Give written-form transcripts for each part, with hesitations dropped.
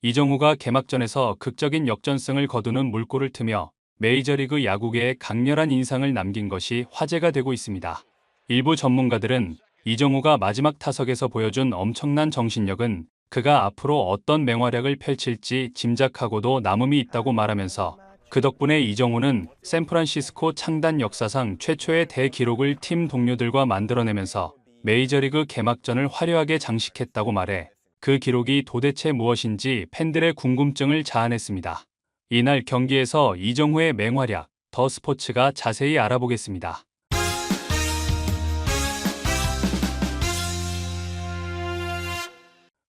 이정후가 개막전에서 극적인 역전승을 거두는 물꼬를 트며 메이저리그 야구계에 강렬한 인상을 남긴 것이 화제가 되고 있습니다. 일부 전문가들은 이정후가 마지막 타석에서 보여준 엄청난 정신력은 그가 앞으로 어떤 맹활약을 펼칠지 짐작하고도 남음이 있다고 말하면서, 그 덕분에 이정후는 샌프란시스코 창단 역사상 최초의 대기록을 팀 동료들과 만들어내면서 메이저리그 개막전을 화려하게 장식했다고 말해 그 기록이 도대체 무엇인지 팬들의 궁금증을 자아냈습니다. 이날 경기에서 이정후의 맹활약, 더 스포츠가 자세히 알아보겠습니다.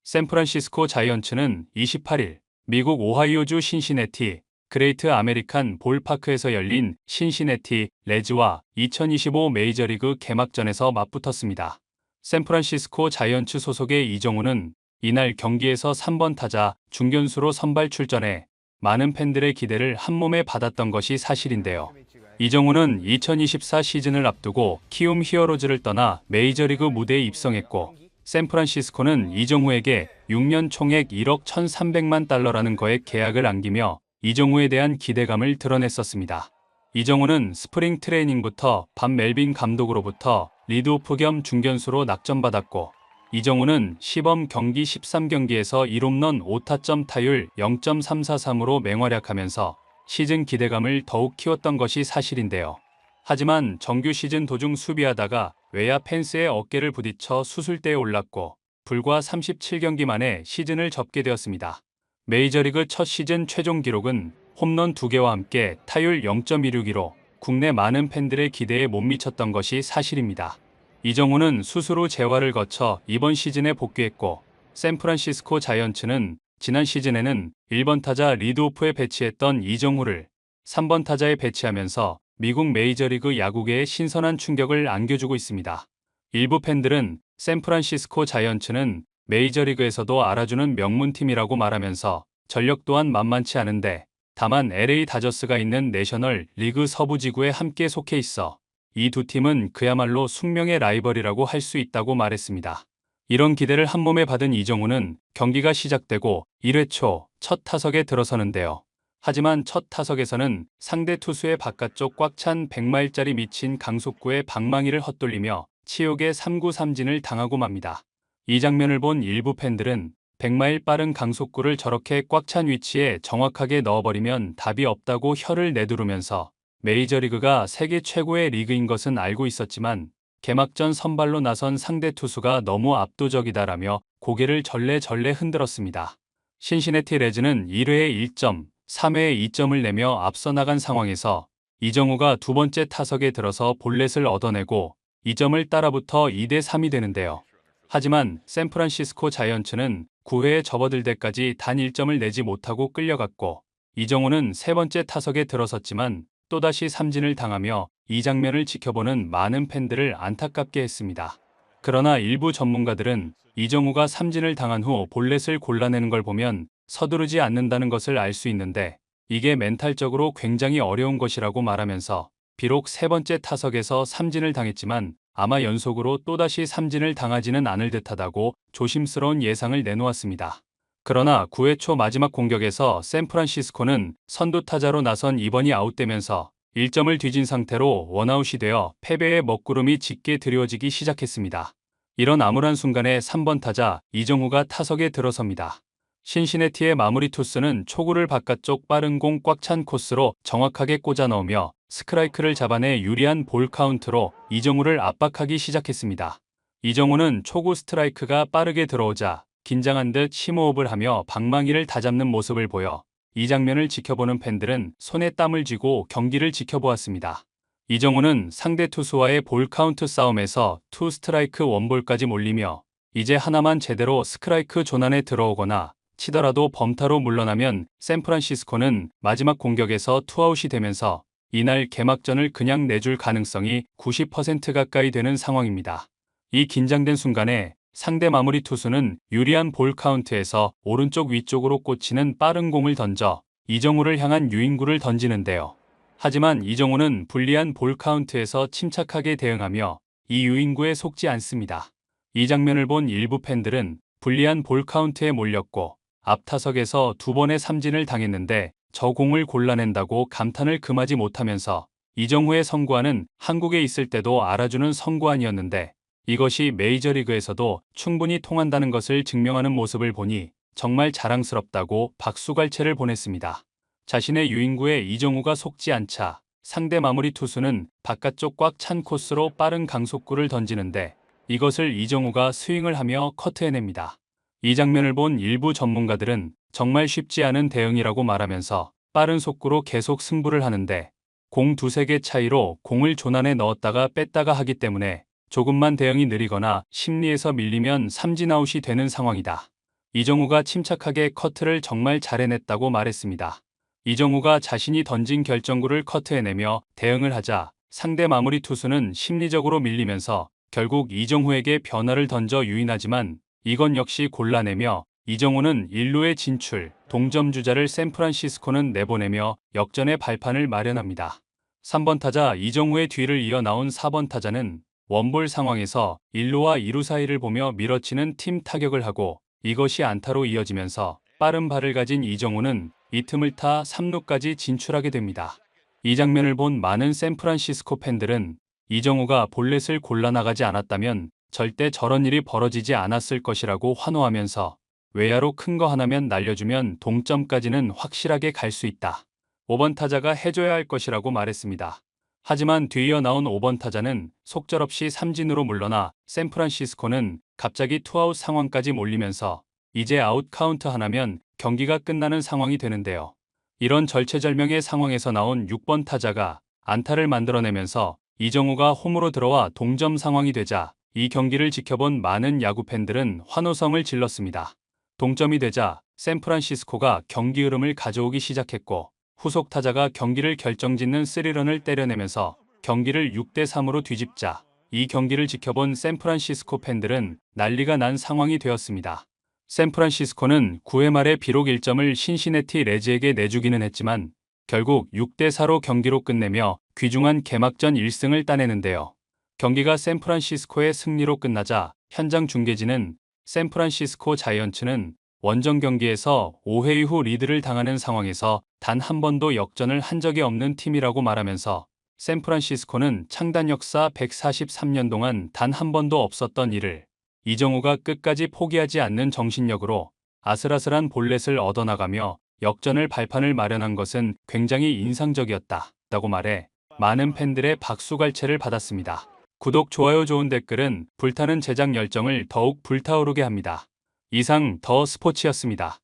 샌프란시스코 자이언츠는 28일 미국 오하이오주 신시내티 그레이트 아메리칸 볼파크에서 열린 신시내티 레즈와 2025 메이저리그 개막전에서 맞붙었습니다. 샌프란시스코 자이언츠 소속의 이정후는 이날 경기에서 3번 타자 중견수로 선발 출전해 많은 팬들의 기대를 한몸에 받았던 것이 사실인데요. 이정후는 2024 시즌을 앞두고 키움 히어로즈를 떠나 메이저리그 무대에 입성했고, 샌프란시스코는 이정후에게 6년 총액 1억 1,300만 달러라는 거액 계약을 안기며 이정후에 대한 기대감을 드러냈었습니다. 이정후는 스프링 트레이닝부터 밥 멜빈 감독으로부터 리드오프 겸 중견수로 낙점받았고, 이정후는 시범 경기 13경기에서 1홈런 5타점 타율 0.343으로 맹활약하면서 시즌 기대감을 더욱 키웠던 것이 사실인데요. 하지만 정규 시즌 도중 수비하다가 외야 펜스의 어깨를 부딪혀 수술대에 올랐고 불과 37경기 만에 시즌을 접게 되었습니다. 메이저리그 첫 시즌 최종 기록은 홈런 2개와 함께 타율 0.162로 국내 많은 팬들의 기대에 못 미쳤던 것이 사실입니다. 이정후는 수술 후 재활을 거쳐 이번 시즌에 복귀했고, 샌프란시스코 자이언츠는 지난 시즌에는 1번 타자 리드오프에 배치했던 이정후를 3번 타자에 배치하면서 미국 메이저리그 야구계에 신선한 충격을 안겨주고 있습니다. 일부 팬들은 샌프란시스코 자이언츠는 메이저리그에서도 알아주는 명문팀이라고 말하면서 전력 또한 만만치 않은데, 다만 LA 다저스가 있는 내셔널 리그 서부지구에 함께 속해 있어 이 두 팀은 그야말로 숙명의 라이벌이라고 할 수 있다고 말했습니다. 이런 기대를 한몸에 받은 이정후는 경기가 시작되고 1회 초 첫 타석에 들어서는데요. 하지만 첫 타석에서는 상대 투수의 바깥쪽 꽉 찬 100마일짜리 미친 강속구에 방망이를 헛돌리며 치욕의 3구 삼진을 당하고 맙니다. 이 장면을 본 일부 팬들은 100마일 빠른 강속구를 저렇게 꽉 찬 위치에 정확하게 넣어버리면 답이 없다고 혀를 내두르면서, 메이저리그가 세계 최고의 리그인 것은 알고 있었지만 개막전 선발로 나선 상대 투수가 너무 압도적이다라며 고개를 절레절레 흔들었습니다. 신시내티 레즈는 1회에 1점, 3회에 2점을 내며 앞서 나간 상황에서 이정후가 두 번째 타석에 들어서 볼넷을 얻어내고 2점을 따라붙어 2대3이 되는데요. 하지만 샌프란시스코 자이언츠는 9회에 접어들 때까지 단 1점을 내지 못하고 끌려갔고, 이정후는 세 번째 타석에 들어섰지만 또다시 삼진을 당하며 이 장면을 지켜보는 많은 팬들을 안타깝게 했습니다. 그러나 일부 전문가들은 이정후가 삼진을 당한 후 볼넷을 골라내는 걸 보면 서두르지 않는다는 것을 알 수 있는데, 이게 멘탈적으로 굉장히 어려운 것이라고 말하면서 비록 세 번째 타석에서 삼진을 당했지만 아마 연속으로 또다시 삼진을 당하지는 않을 듯하다고 조심스러운 예상을 내놓았습니다. 그러나 9회 초 마지막 공격에서 샌프란시스코는 선두 타자로 나선 이번이 아웃되면서 1점을 뒤진 상태로 원아웃이 되어 패배의 먹구름이 짙게 드리워지기 시작했습니다. 이런 암울한 순간에 3번 타자 이정후가 타석에 들어섭니다. 신시내티의 마무리 투수는 초구를 바깥쪽 빠른 공 꽉 찬 코스로 정확하게 꽂아 넣으며 스트라이크를 잡아내 유리한 볼 카운트로 이정후를 압박하기 시작했습니다. 이정후는 초구 스트라이크가 빠르게 들어오자 긴장한 듯 심호흡을 하며 방망이를 다잡는 모습을 보여 이 장면을 지켜보는 팬들은 손에 땀을 쥐고 경기를 지켜보았습니다. 이정후는 상대 투수와의 볼 카운트 싸움에서 투 스트라이크 원볼까지 몰리며 이제 하나만 제대로 스트라이크 존 안에 들어오거나 치더라도 범타로 물러나면 샌프란시스코는 마지막 공격에서 투아웃이 되면서 이날 개막전을 그냥 내줄 가능성이 90% 가까이 되는 상황입니다. 이 긴장된 순간에 상대 마무리 투수는 유리한 볼 카운트에서 오른쪽 위쪽으로 꽂히는 빠른 공을 던져 이정후를 향한 유인구를 던지는데요. 하지만 이정후는 불리한 볼 카운트에서 침착하게 대응하며 이 유인구에 속지 않습니다. 이 장면을 본 일부 팬들은 불리한 볼 카운트에 몰렸고 앞타석에서 2번의 삼진을 당했는데 저 공을 골라낸다고 감탄을 금하지 못하면서 이정후의 성구안은 한국에 있을 때도 알아주는 성구안이었는데 이것이 메이저리그에서도 충분히 통한다는 것을 증명하는 모습을 보니 정말 자랑스럽다고 박수갈채를 보냈습니다. 자신의 유인구에 이정후가 속지 않자 상대 마무리 투수는 바깥쪽 꽉 찬 코스로 빠른 강속구를 던지는데 이것을 이정후가 스윙을 하며 커트해냅니다. 이 장면을 본 일부 전문가들은 정말 쉽지 않은 대응이라고 말하면서 빠른 속구로 계속 승부를 하는데 공 2-3개 차이로 공을 조난에 넣었다가 뺐다가 하기 때문에 조금만 대응이 느리거나 심리에서 밀리면 삼진아웃이 되는 상황이다. 이정후가 침착하게 커트를 정말 잘 해냈다고 말했습니다. 이정후가 자신이 던진 결정구를 커트해내며 대응을 하자 상대 마무리 투수는 심리적으로 밀리면서 결국 이정후에게 변화를 던져 유인하지만 이건 역시 골라내며 이정후는 1루에 진출, 동점 주자를 샌프란시스코는 내보내며 역전의 발판을 마련합니다. 3번 타자 이정후의 뒤를 이어 나온 4번 타자는 원볼 상황에서 1루와 2루 사이를 보며 밀어치는 팀 타격을 하고 이것이 안타로 이어지면서 빠른 발을 가진 이정후는 이 틈을 타 3루까지 진출하게 됩니다. 이 장면을 본 많은 샌프란시스코 팬들은 이정후가 볼넷을 골라나가지 않았다면 절대 저런 일이 벌어지지 않았을 것이라고 환호하면서 외야로 큰 거 하나면 날려주면 동점까지는 확실하게 갈 수 있다. 5번 타자가 해줘야 할 것이라고 말했습니다. 하지만 뒤이어 나온 5번 타자는 속절없이 삼진으로 물러나 샌프란시스코는 갑자기 투아웃 상황까지 몰리면서 이제 아웃 카운트 하나면 경기가 끝나는 상황이 되는데요. 이런 절체절명의 상황에서 나온 6번 타자가 안타를 만들어내면서 이정후가 홈으로 들어와 동점 상황이 되자 이 경기를 지켜본 많은 야구 팬들은 환호성을 질렀습니다. 동점이 되자 샌프란시스코가 경기 흐름을 가져오기 시작했고 후속 타자가 경기를 결정짓는 3런을 때려내면서 경기를 6대3으로 뒤집자 이 경기를 지켜본 샌프란시스코 팬들은 난리가 난 상황이 되었습니다. 샌프란시스코는 9회 말에 비록 1점을 신시내티 레즈에게 내주기는 했지만 결국 6대4로 경기로 끝내며 귀중한 개막전 1승을 따내는데요. 경기가 샌프란시스코의 승리로 끝나자 현장 중계진은 샌프란시스코 자이언츠는 원정 경기에서 5회 이후 리드를 당하는 상황에서 단 한 번도 역전을 한 적이 없는 팀이라고 말하면서 샌프란시스코는 창단 역사 143년 동안 단 한 번도 없었던 일을 이정후가 끝까지 포기하지 않는 정신력으로 아슬아슬한 볼넷을 얻어나가며 역전을 발판을 마련한 것은 굉장히 인상적이었다고 말해 많은 팬들의 박수갈채를 받았습니다. 구독, 좋아요, 좋은 댓글은 불타는 제작 열정을 더욱 불타오르게 합니다. 이상 더 스포츠였습니다.